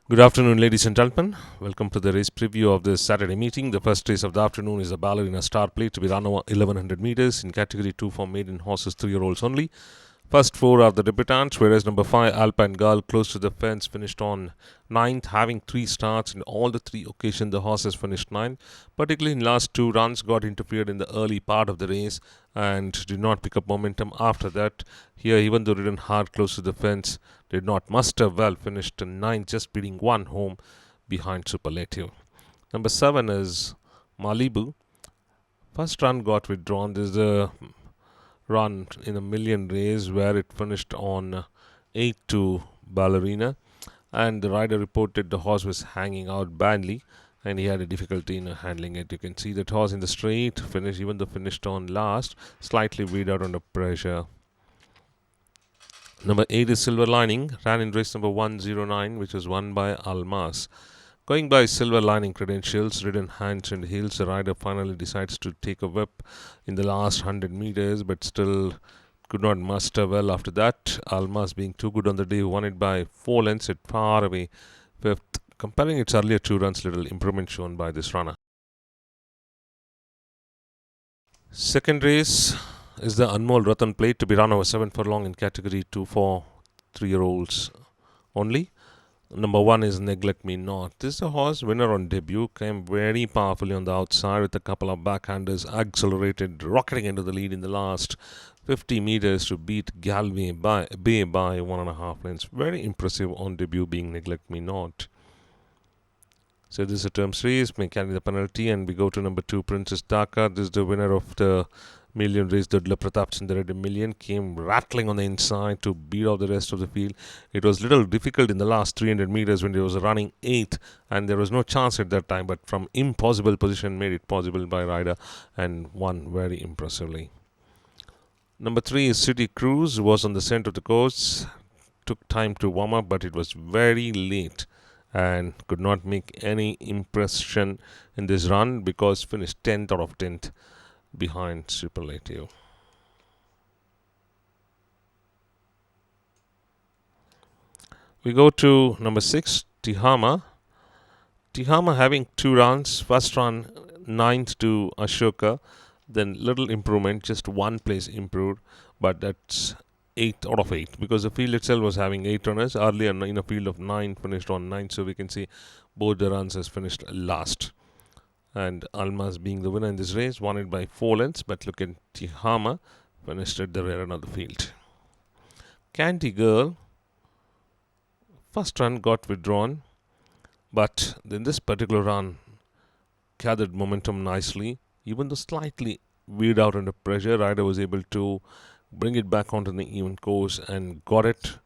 Good afternoon, ladies and gentlemen. Welcome to the race preview of this Saturday meeting. The first race of the afternoon is a Ballerina Star Plate to be run over 1100 meters in Category 2 for maiden horses 3-year-olds only. First four are the debutants, whereas number 5, Alpine Girl, close to the fence, finished on 9th, having 3 starts. In all the 3 occasions, the horses finished 9th. Particularly in last 2 runs, got interfered in the early part of the race and did not pick up momentum after that. Here, even though ridden hard close to the fence, did not muster well, finished 9th, just beating 1 home behind Superlative. Number 7 is MALIBU. First run got withdrawn. This is the run in a million race where it finished on 8 to Ballerina, and the rider reported the horse was hanging out badly and he had a difficulty in handling it. You can see that horse in the straight finish, even though finished on last, slightly weighed out under pressure. Number 8 is Silver Lining, ran in race number 109, which was won by Almas. Going by Silver Lining credentials, ridden hands and heels, the rider finally decides to take a whip in the last 100 meters, but still could not muster well after that. Almas, being too good on the day, won it by 4 lengths at far away 5th. Comparing its earlier 2 runs, little improvement shown by this runner. Second race is the Anmol Ratan Plate to be run over 7 furlong in Category 2 for 3-year-olds only. Number 1 is Neglect Me Not. This is a horse winner on debut, came very powerfully on the outside with a couple of backhanders, accelerated, rocketing into the lead in the last 50 meters to beat Galway Bay by 1.5 lengths. Very impressive on debut, being Neglect Me Not. So this is a terms race, may carry the penalty, and we go to number 2, Princess DAKA. This is the winner of the million race. Dudla Pratap Chandra million came rattling on the inside to beat out the rest of the field. It was little difficult in the last 300 meters when it was running 8th, and there was no chance at that time, but from impossible position made it possible by rider and won very impressively. Number 3 is City Cruise, was on the center of the course, took time to warm up, but it was very late and could not make any impression in this run because finished 10th out of 10th behind Superlative. We go to number 6, Tihama. Tihama having 2 runs. First run 9th to Ashoka, then little improvement, just 1 place improved, but that's 8 out of 8 because the field itself was having 8 runners. Earlier in a field of 9, finished on 9, so we can see both the runs has finished last. And Almas, being the winner in this race, won it by 4 lengths, but look at Tihama, finished at the rear end of the field. Candy Girl, first run got withdrawn, but in this particular run gathered momentum nicely. Even though slightly weighed out under pressure, rider was able to bring it back onto the even course and got it,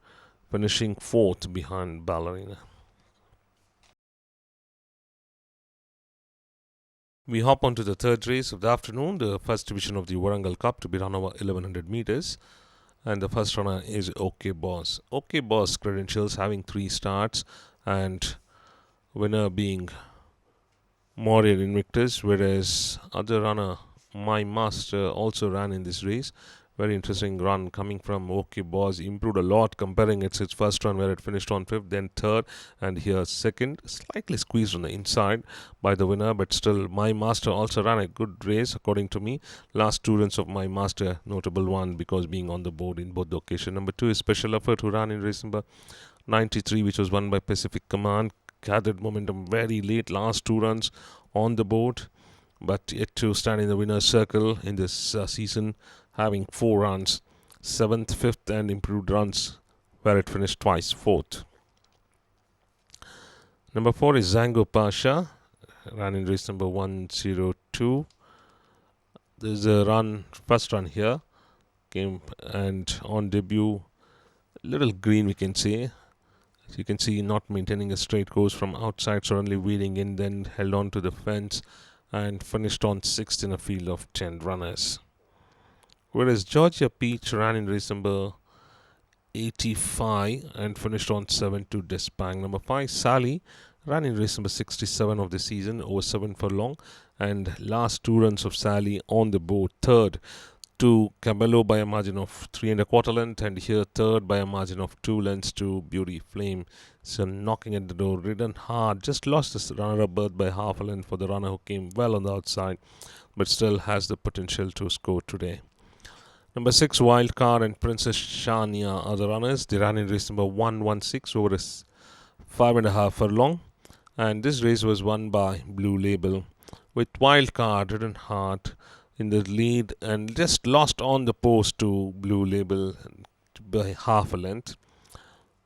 finishing 4th behind Ballerina. We hop on to the third race of the afternoon, the first division of the Warangal Cup to be run over 1100 meters. And the first runner is OK Boss. OK Boss credentials, having 3 starts, and winner being Warrior Invictus, whereas other runner My Master also ran in this race. Very interesting run coming from OK Boss. Improved a lot comparing its first run where it finished on 5th, then 3rd, and here 2nd. Slightly squeezed on the inside by the winner, but still My Master also ran a good race according to me. Last 2 runs of My Master, notable one because being on the board in both the occasions. Number 2 is Special Effort, who ran in race number 93, which was won by Pacific Command. Gathered momentum very late, last 2 runs on the board, but yet to stand in the winner's circle in this season, having 4 runs, 7th, 5th, and improved runs, where it finished twice 4th. Number 4 is Zango Pasha, ran in race number 102. There's a run, first run here, came and on debut, little green we can say. As you can see, not maintaining a straight course from outside, suddenly weaving in, then held on to the fence and finished on 6th in a field of 10 runners. Whereas Georgia Peach ran in race number 85 and finished on 7th to Despang. Number 5, Sally, ran in race number 67 of the season, over 7 furlong, and last 2 runs of Sally on the board, 3rd. to Cabello by a margin of 3¼ length, and here third by a margin of 2 lengths to Beauty Flame. So knocking at the door, ridden hard, just lost this runner-up berth by half a length for the runner who came well on the outside, but still has the potential to score today. Number 6, Wild Card and Princess Shania are the runners. They ran in race number 116 over a 5½ furlong, and this race was won by Blue Label, with Wild Card ridden hard in the lead and just lost on the post to Blue Label by half a length,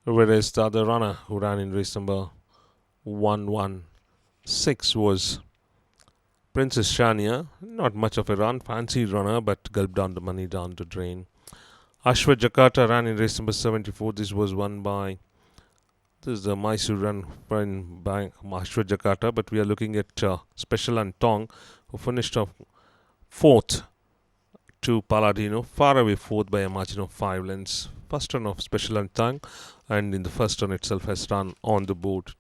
whereas the other runner who ran in race number 116 was Princess Shania. Not much of a run, fancy runner, but gulped down the money down the drain. Ashwa Jakarta ran in race number 74. This was won by, this is the Mysore run by Ashwa Jakarta, but we are looking at Special and Tong, who finished off fourth to Paladino, far away fourth by a margin of 5 lengths. First run of Special and Tong, and in the first run itself has run on the board.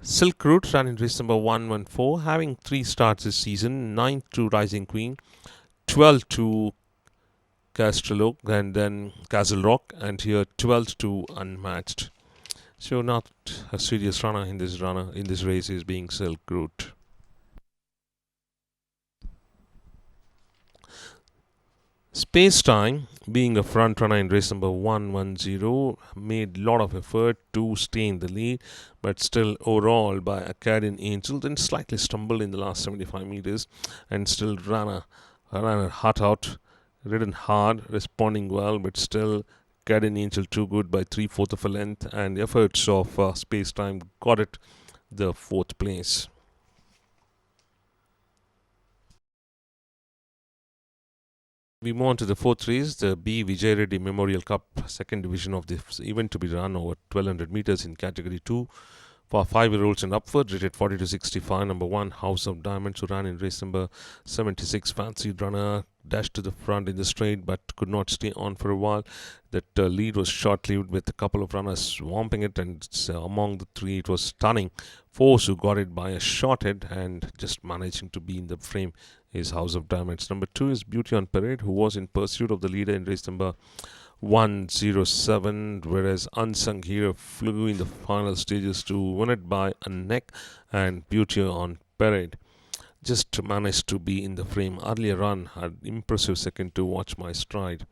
Silk Route ran in race number 114, having 3 starts this season: 9th to Rising Queen, 12th to Castle Rock, and here 12th to Unmatched. So not a serious runner in this race is being Silk Route. Space Time, being a front runner in race number 110, made a lot of effort to stay in the lead, but still overall by Acadian Angel, then slightly stumbled in the last 75 meters and still ran a heart out, ridden hard, responding well, but still Acadian Angel too good by 3/4 of a length, and the efforts of Space Time got it the 4th place. We move on to the 4th race, the B. Vijay Reddy Memorial Cup, second division of this event, to be run over 1200 meters in category 2 for 5-year-olds and upward, rated 40 to 65. Number 1, House of Diamonds, who ran in race number 76. Fancy runner, dashed to the front in the straight but could not stay on for a while. That lead was short-lived with a couple of runners swamping it, and among the 3 it was Stunning Force who got it by a short head and just managing to be in the frame is House of Diamonds. Number 2 is Beauty on Parade, who was in pursuit of the leader in race number 107, whereas Unsung Hero flew in the final stages to win it by a neck, and Beauty on Parade just managed to be in the frame. Earlier run had impressive second to Watch My Stride.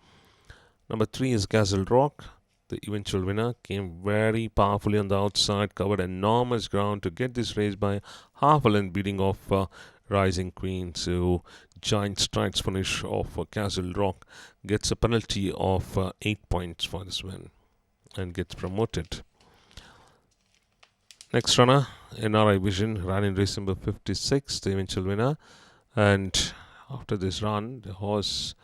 Number 3 is Castle Rock. The eventual winner came very powerfully on the outside, covered enormous ground to get this race by half a length, beating off Rising Queen. So giant strides finish of Castle Rock, gets a penalty of 8 points for this win and gets promoted. Next runner, NRI Vision, ran in race number 56, the eventual winner, and after this run the horse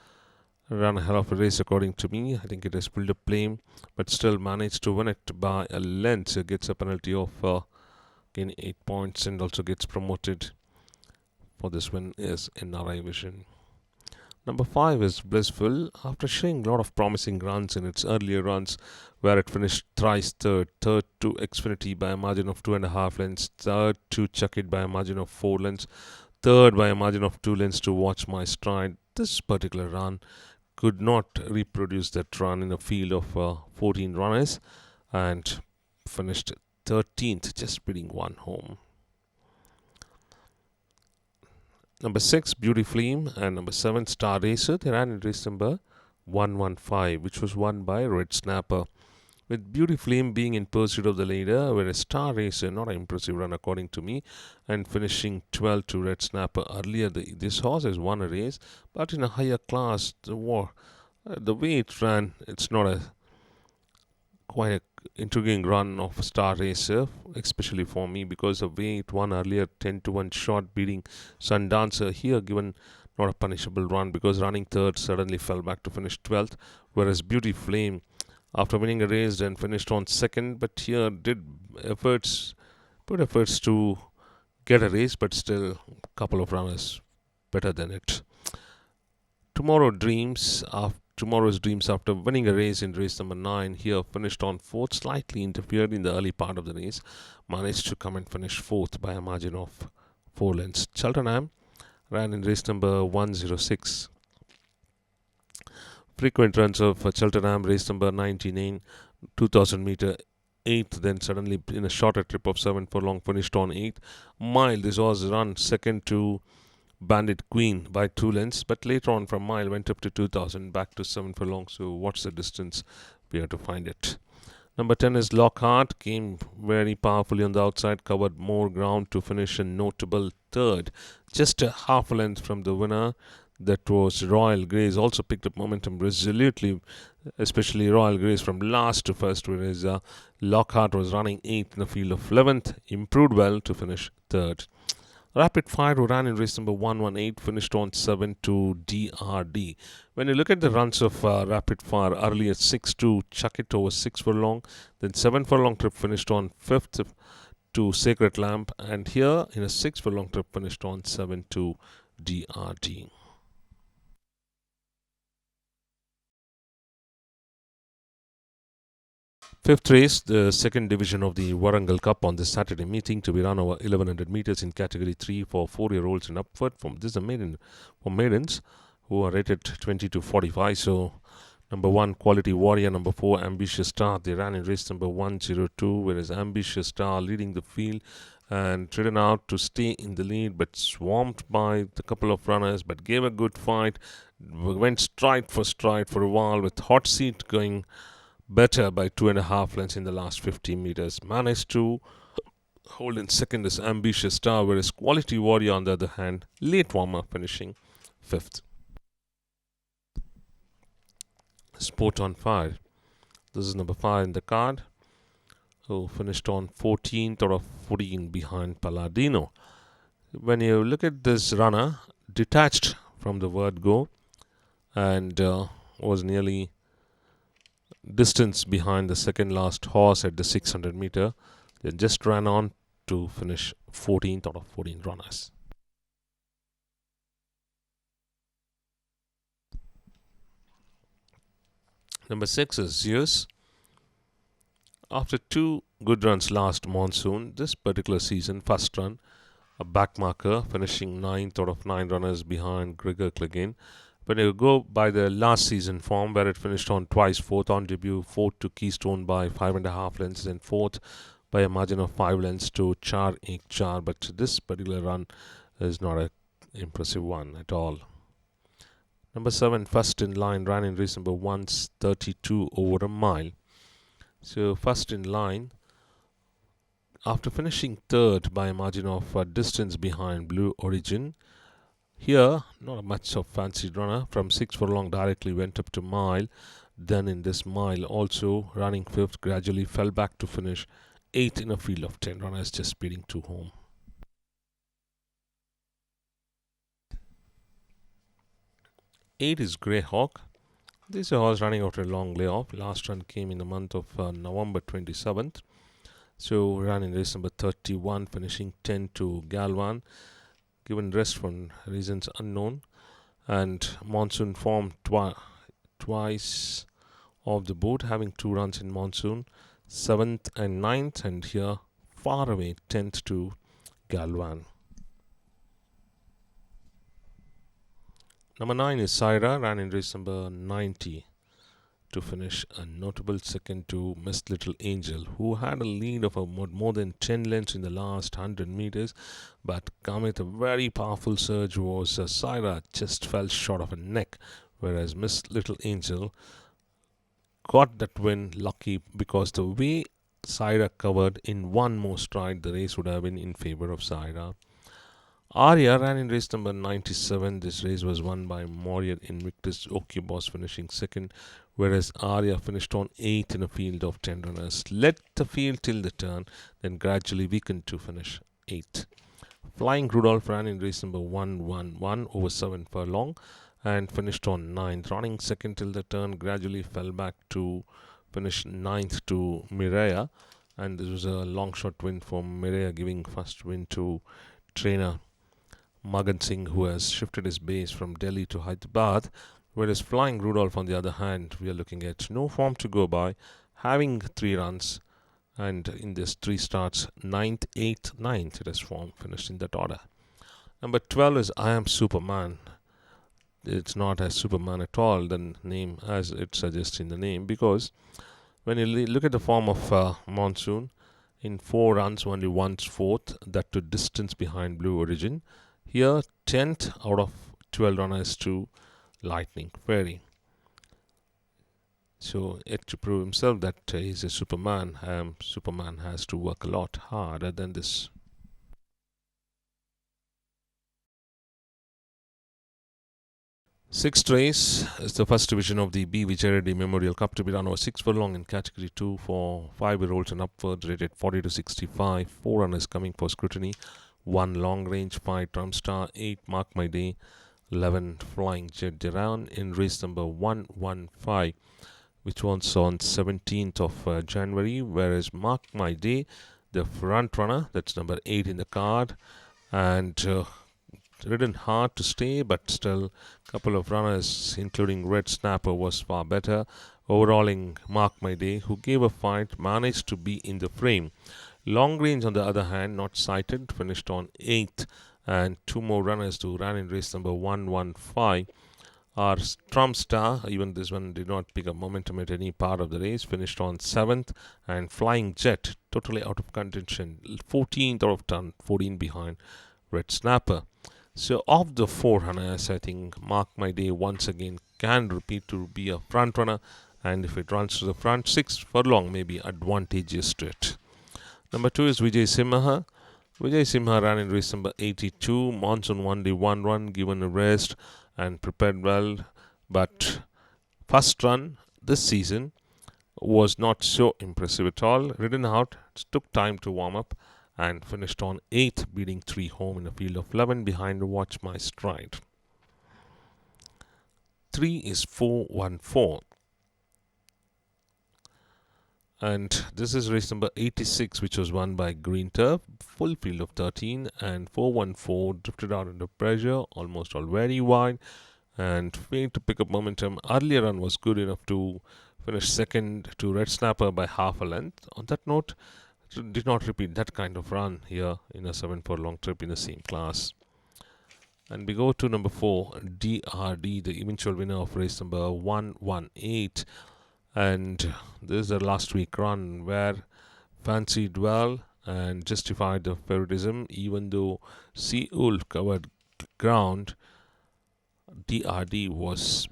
ran a hell of a race according to me. I think it has pulled a flame, but still managed to win it by a length. So gets a penalty of again 8 points and also gets promoted. For this win is NRI Vision. Number 5 is Blissful. After showing a lot of promising runs in its earlier runs, where it finished thrice third to Xfinity by a margin of 2.5 lengths, third to Chuck It by a margin of 4 lengths, third by a margin of 2 lengths to Watch My Stride, this particular run could not reproduce that run in a field of 14 runners and finished 13th, just beating one home. Number 6, Beauty Flame, and number 7, Star Racer. They ran in race number 115, which was won by Red Snapper, with Beauty Flame being in pursuit of the leader, whereas Star Racer, not an impressive run according to me, and finishing 12th to Red Snapper. Earlier, this horse has won a race, but in a higher class, the way it ran, it's not a quite a intriguing run of Star Racer, especially for me, because the way it won earlier, 10-1 short, beating Sundancer. Here given not a punishable run, because running third suddenly fell back to finish 12th, whereas Beauty Flame, after winning a race, then finished on second, but here did put efforts to get a race, but still a couple of runners better than it. Tomorrow's Dreams, after winning a race in race number 9, here finished on 4th, slightly interfered in the early part of the race, managed to come and finish 4th by a margin of 4 lengths. Cheltenham ran in race number 106. Frequent runs of Cheltenham, race number 99, 2000 meter 8th, then suddenly in a shorter trip of 7 furlong finished on 8th mile. This was run second to Bandit Queen by 2 lengths, but later on from mile went up to 2000, back to 7 furlong. So what's the distance? We have to find it. Number 10 is Lockhart, came very powerfully on the outside, covered more ground to finish a notable third, just a half a length from the winner. That was Royal Grace. Also picked up momentum resolutely, especially Royal Grace from last to first, whereas Lockhart was running 8th in a field of 11th, improved well to finish third. Rapid Fire, who ran in race number 118, finished on 7 to DRD. When you look at the runs of Rapid Fire, earlier 6 to Chuck It over 6 furlong, then 7 furlong trip finished on 5th to Sacred Lamp, and here in a 6 furlong trip finished on 7 to DRD. Fifth race, the second division of the Warangal Cup on this Saturday meeting, to be run over 1100 meters in category 3 for 4-year-olds and upward. This is a maiden for maidens who are rated 20 to 45. So number 1, Quality Warrior. Number 4, Ambitious Star. They ran in race number 102, whereas Ambitious Star leading the field and ridden out to stay in the lead, but swamped by the couple of runners, but gave a good fight. Went stride for a while, with Hot Seat going better by 2.5 lengths in the last 50 meters. Managed to hold in second is Ambitious Star, whereas Quality Warrior, on the other hand, late warmer, finishing 5th. Sport on Fire. This is number 5 in the card, who finished on 14th out of 14 behind Palladino. When you look at this runner, detached from the word go, and was nearly distance behind the second last horse at the 600 meter, then just ran on to finish 14th out of 14 runners. Number 6 is Zeus. After 2 good runs last monsoon, this particular season, first run, a back marker, finishing 9th out of 9 runners behind Gregor Clegane. When you go by the last season form, where it finished on twice, 4th on debut, 4th to Keystone by 5.5 lengths, and 4th by a margin of 5 lengths to Char Ek Char. But this particular run is not an impressive one at all. Number 7, First in Line, ran in race number 132 over a mile. So First in Line, after finishing 3rd by a margin of distance behind Blue Origin, here, not much of fancy runner, from 6 furlong directly went up to mile. Then in this mile, also running 5th, gradually fell back to finish 8th in a field of 10 runners, just speeding to home. Eight is Greyhawk. This is a horse running after a long layoff. Last run came in the month of November 27th. So ran in race number 31, finishing 10 to Galvan. Given rest for reasons unknown, and monsoon form twice off the board, having 2 runs in monsoon, 7th and 9th, and here far away 10th to Galvan. Number 9 is Syra, ran in race number 90 to finish a notable second to Miss Little Angel, who had a lead of more than 10 lengths in the last 100 meters, but coming with a very powerful surge was Syra just fell short of a neck, whereas Miss Little Angel got that win lucky, because the way Syra covered in one more stride, the race would have been in favor of Syra. Arya ran in race number 97. This race was won by Warrior Invictus Boss, finishing 2nd, whereas Arya finished on 8th in a field of 10 runners. Led the field till the turn, then gradually weakened to finish 8th. Flying Rudolph ran in race number 111 over 7 furlong and finished on 9th. Running 2nd till the turn, gradually fell back to finish 9th to Mireya, and this was a long shot win for Mireya, giving first win to trainer Magan Singh, who has shifted his base from Delhi to Hyderabad, whereas Flying Rudolph, on the other hand, we are looking at no form to go by, having 3 runs, and in this 3 starts, 9th, 8th, 9th, it has formed, finished in that order. Number 12 is I Am Superman. it's not a Superman at all, the name as it suggests in the name, because when you look at the form of Monsoon, in 4 runs only once fourth, that to distance behind Blue Origin. Here 10th out of 12 runners to Lightning Fairy. So yet to prove himself that he's a Superman. Superman has to work a lot harder than this. Sixth race is the first division of the B. Vijay Reddy Memorial Cup to be run over 6 furlong in category 2 for 5-year-olds and upwards, rated 40 to 65. 4 runners coming for scrutiny. 1 long range, 5 Trump Star, 8 Mark My Day, 11 Flying Jet around in race number 115, which was on 17th of January, whereas Mark My Day, the front runner, that's number 8 in the card, and ridden hard to stay, but still a couple of runners, including Red Snapper, was far better. Overalling Mark My Day, who gave a fight, managed to be in the frame. Long range, on the other hand, not sighted, finished on 8th, and 2 more runners who ran in race number 115 are Trump Star. Even this one did not pick up momentum at any part of the race, finished on 7th, and Flying Jet, totally out of contention, 14th out of 10, 14 behind Red Snapper. So of the 4 runners, I think Mark My Day once again can repeat to be a front runner, and if it runs to the front, 6 furlong may be advantageous to it. Number 2 is Vijay Simha. Vijay Simha ran in race number 82. Monsoon only 1 run, given a rest and prepared well, but first run this season was not so impressive at all. Ridden out, it took time to warm up, and finished on 8th, beating 3 home in a field of 11 behind Watch My Stride. 3 is 414. And this is race number 86, which was won by Green Turf. Full field of 13, and 414 drifted out under pressure, almost all very wide, and failed to pick up momentum. Earlier run was good enough to finish second to Red Snapper by half a length. On that note, did not repeat that kind of run here in a 7 furlong trip in the same class. And we go to number 4, DRD, the eventual winner of race number 118. And this is the last week run where fancied well and justified the favoritism. Even though Seoul covered ground, DRD was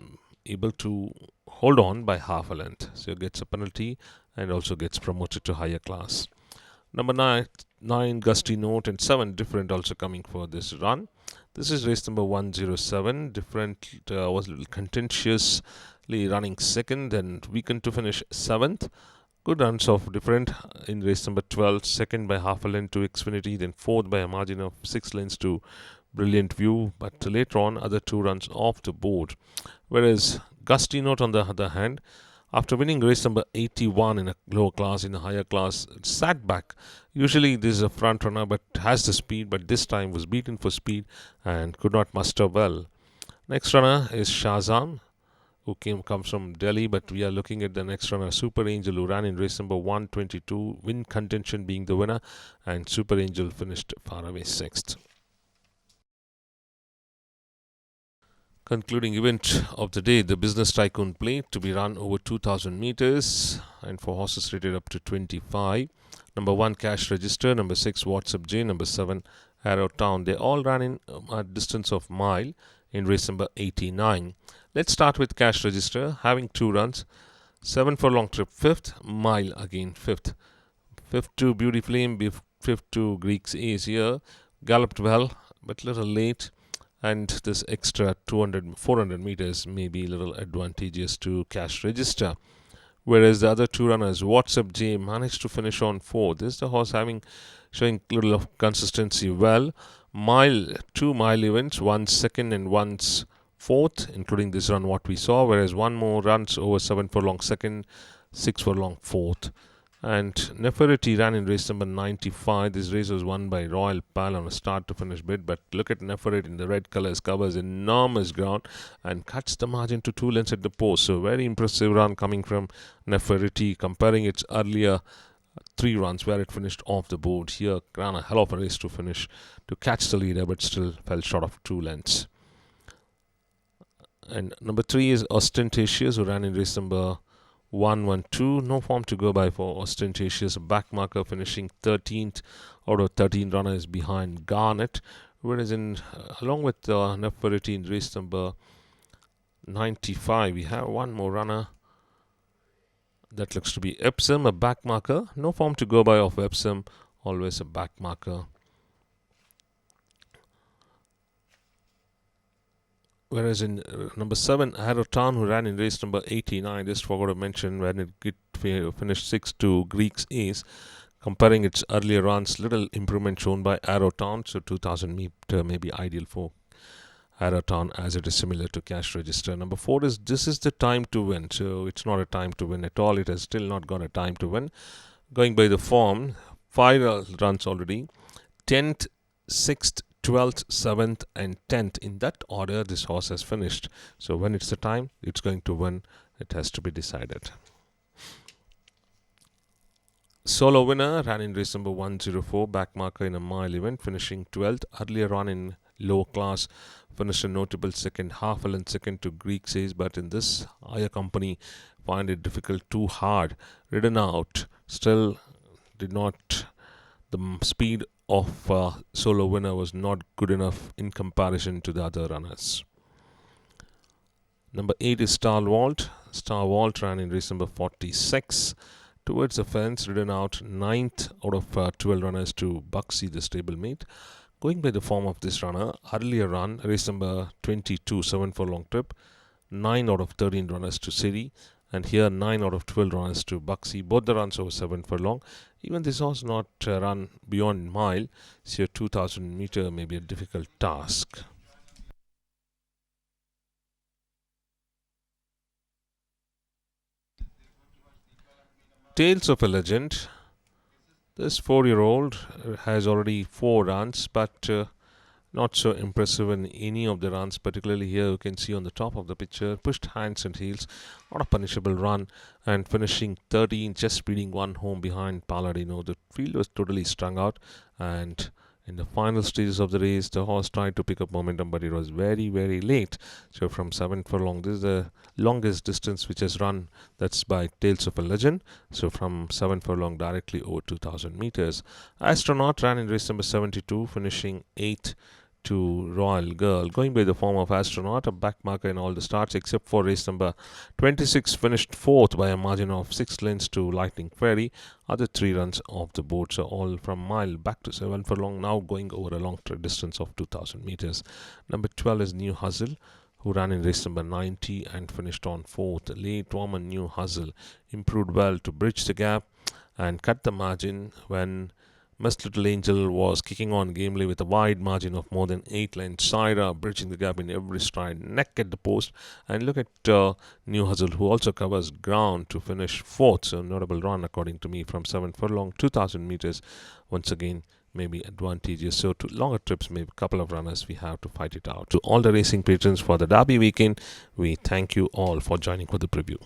able to hold on by half a length. So gets a penalty and also gets promoted to higher class. Number 9 Gusty Note, and 7 Different also coming for this run. This is race number 107. Different was a little contentiously running second, and weakened to finish 7th. Good runs of Different in race number 12, second by half a length to Xfinity, then 4th by a margin of 6 lengths to Brilliant View, but later on other 2 runs off the board. Whereas Gusty Note, on the other hand, after winning race number 81 in a lower class, in a higher class, sat back. Usually this is a front runner but has the speed, but this time was beaten for speed and could not muster well. Next runner is Shazam, who comes from Delhi, but we are looking at the next runner, Super Angel, who ran in race number 122, win contention being the winner, and Super Angel finished far away 6th. Concluding event of the day, the Business Tycoon Plate to be run over 2000 meters and for horses rated up to 25. Number 1 Cash Register, number 6 WhatsApp J, number 7 ARROWTOWN. They all ran in a distance of mile in race number 89. Let's start with Cash Register, having 2 runs. 7 furlong trip 5th, mile again 5th. 5th to Beauty Flame, 5th to Greek's Ace here. Galloped well, but little late. And this extra 400 meters may be a little advantageous to Cash Register. Whereas the other 2 runners, WhatsApp J, managed to finish on 4th. This is the horse showing a little of consistency well. 2 mile events, 1 second and 1's 4th, including this run what we saw. Whereas 1 more runs over 7 furlong second, 6 furlong 4th. And Nefertiti ran in race number 95. This race was won by Royal Pal on a start to finish bid. But look at Nefertiti in the red colors, covers enormous ground and cuts the margin to 2 lengths at the post. So very impressive run coming from Nefertiti, comparing its earlier 3 runs where it finished off the board. Here ran a hell of a race to finish, to catch the leader, but still fell short of 2 lengths. And number 3 is Ostentatious, who ran in race number 112. No form to go by for Ostentatious. Back marker, finishing 13th out of 13 runners behind Garnet. Whereas along with Nefertiti in race number 95, we have one more runner. That looks to be Epsom, a back marker. No form to go by of Epsom, always a back marker. Whereas in number 7, ARROWTOWN, who ran in race number 89, just forgot to mention when it finished 6th to Greek's Ace. Comparing its earlier runs, little improvement shown by ARROWTOWN, so 2000 meter may be ideal for ARROWTOWN as it is similar to Cash Register. Number 4 is This Is the Time to Win, so it's not a time to win at all. It has still not got a time to win. Going by the form, 5 runs already, 10th, 6th, 12th, 7th and 10th. In that order, this horse has finished. So when it's the time, it's going to win. It has to be decided. Solo winner ran in race number 104, back marker in a mile event, finishing 12th. Earlier run in lower class, finished a notable second, half a length second to Greek Says, but in this higher company, find it difficult, too hard. Ridden out, still did not. The speed of Solo winner was not good enough in comparison to the other runners. Number 8 is STARWALT. STARWALT ran in race number 46. Towards the fence, ridden out 9th out of 12 runners to Buxy, the stablemate. Going by the form of this runner, earlier run, race number 22, 7 furlong trip, 9 out of 13 runners to Siri, and here 9 out of 12 runners to Buxy. Both the runs over 7 furlong. Even this horse not run beyond mile, so 2000 meter may be a difficult task. Tales of a Legend. This 4-year-old has already 4 runs, but not so impressive in any of the runs. Particularly here, you can see on the top of the picture, pushed hands and heels, not a punishable run, and finishing 13, just speeding 1 home behind Palladino. The field was totally strung out, and in the final stages of the race, the horse tried to pick up momentum, but it was very, very late. So from 7 furlong, this is the longest distance which has run. That's by Tales of a Legend. So from 7 furlong directly over 2000 meters. Astronaut ran in race number 72, finishing 8th to Royal Girl. Going by the form of Astronaut, a back marker in all the starts except for race number 26, finished 4th by a margin of 6 lengths to Lightning Fairy. Other 3 runs off the board, so all from mile back to 7 furlong, now going over a long distance of 2000 meters. Number 12 is New Hustle, who ran in race number 90 and finished on 4th. Late Warman New Hustle improved well to bridge the gap and cut the margin when Miss Little Angel was kicking on gamely with a wide margin of more than 8 lengths. Syra bridging the gap in every stride, neck at the post. And look at New Hustle, who also covers ground to finish 4th. So notable run according to me from 7 furlong, 2000 meters. Once again, maybe advantageous. So to longer trips, maybe a couple of runners, we have to fight it out. To all the racing patrons for the Derby weekend, we thank you all for joining for the preview.